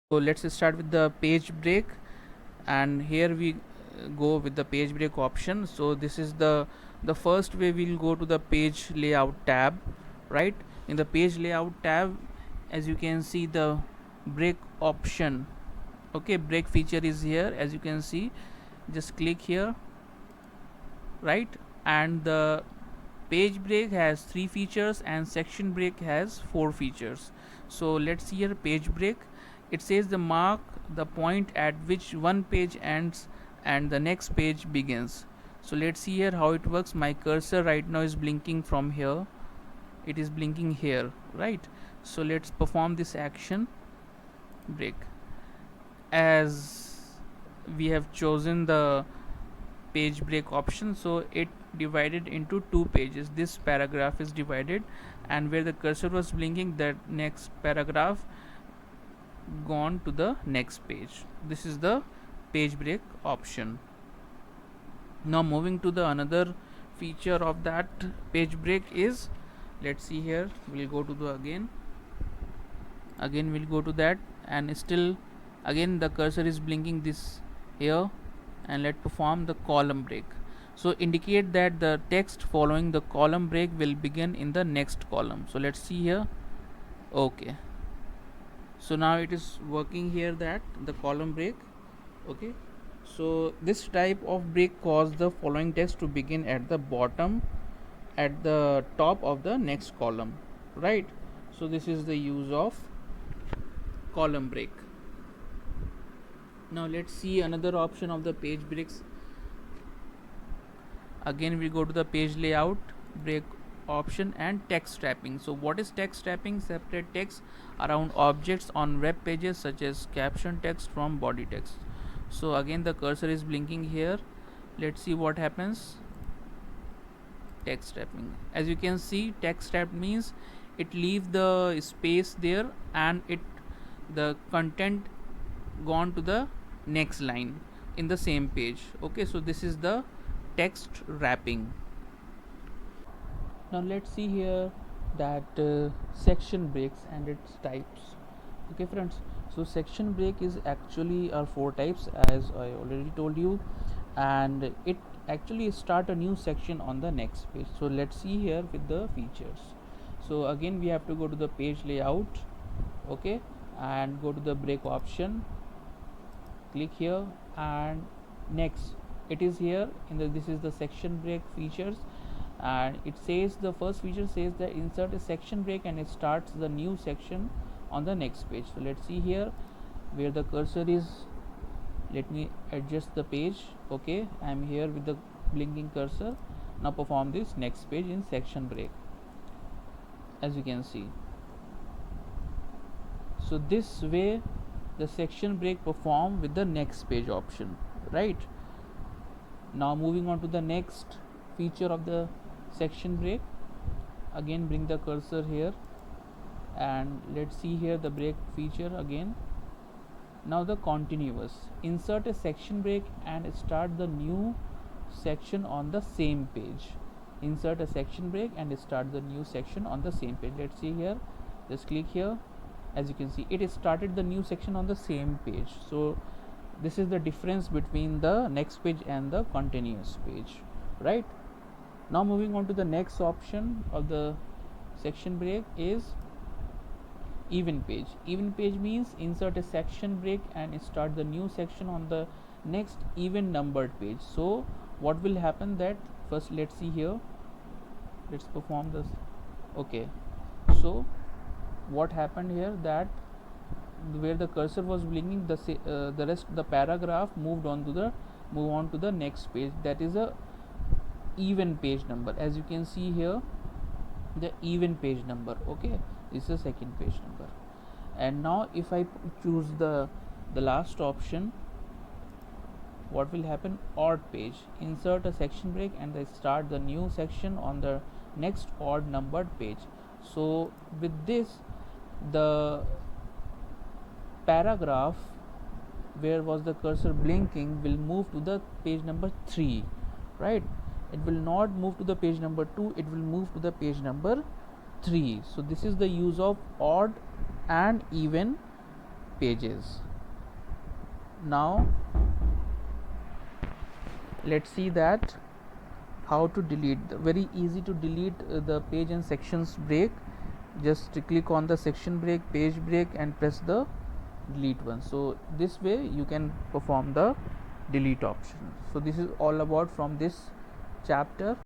So let's start with the page break, and here we go with the page break option. So this is the first way. We'll go to the page layout tab, right? In the page layout tab, as you can see, the break option, okay, break feature is here. As you can see, just click here, right? And the page break has 3 features and section break has 4 features. So let's see here. Page break, it says the mark the point at which one page ends and the next page begins. So let's see here how it works. My cursor right now is blinking from here, it is blinking here, right? So let's perform this action, break. As we have chosen the page break option, so it divided into 2 pages. This paragraph is divided, and where the cursor was blinking, that next paragraph gone to the next page. This is the page break option. Now moving to the another feature of that page break is, let's see here, we'll go to the again we'll go to that, and still again the cursor is blinking this here, and let's perform the column break. So indicate that the text following the column break will begin in the next column. So let's see here. Okay, so now it is working here, that the column break. Okay, so this type of break cause the following text to begin at the bottom, at the top of the next column, right? So this is the use of column break. Now let's see another option of the page breaks. Again we go to the page layout break option and text wrapping. So what is text wrapping? Separate text around objects on web pages, such as caption text from body text. So again the cursor is blinking here. Let's see what happens. Text wrapping, as you can see, text wrap means it leave the space there, and it the content gone to the next line in the same page. Okay, so this is the text wrapping. Now let's see here that section breaks and its types. Okay friends, so section break is actually are 4 types, as I already told you, and it actually start a new section on the next page. So let's see here with the features. So again we have to go to the page layout, okay, and go to the break option, click here, and next it is here in the, this is the section break features, and it says the first feature says that insert a section break and it starts the new section on the next page. So let's see here where the cursor is. Let me adjust the page. Okay, I am here with the blinking cursor. Now perform this next page in section break, as you can see. So this way the section break perform with the next page option, right? Now moving on to the next feature of the section break. Again bring the cursor here, and let's see here the break feature again. Now the continuous, insert a section break and start the new section on the same page. Insert a section break and start the new section on the same page. Let's see here, just click here. As you can see, it is started the new section on the same page. So this is the difference between the next page and the continuous page, right? Now moving on to the next option of the section break is even page. Even page means insert a section break and start the new section on the next even numbered page. So what will happen, that first let's see here, let's perform this. Okay, so what happened here, that where the cursor was blinking, the rest the paragraph move on to the next page, that is a even page number. As you can see here, the even page number. Okay, this is the second page number. And now if I choose the last option, what will happen, odd page. Insert a section break and they start the new section on the next odd numbered page. So with this, the paragraph where was the cursor blinking will move to the page number 3, right? It will not move to the page number 2, it will move to the page number 3. So this is the use of odd and even pages. Now let's see that how to delete. Very easy to delete the page and sections break. Just click on the section break, page break, and press the delete one. So this way you can perform the delete option. So this is all about from this chapter.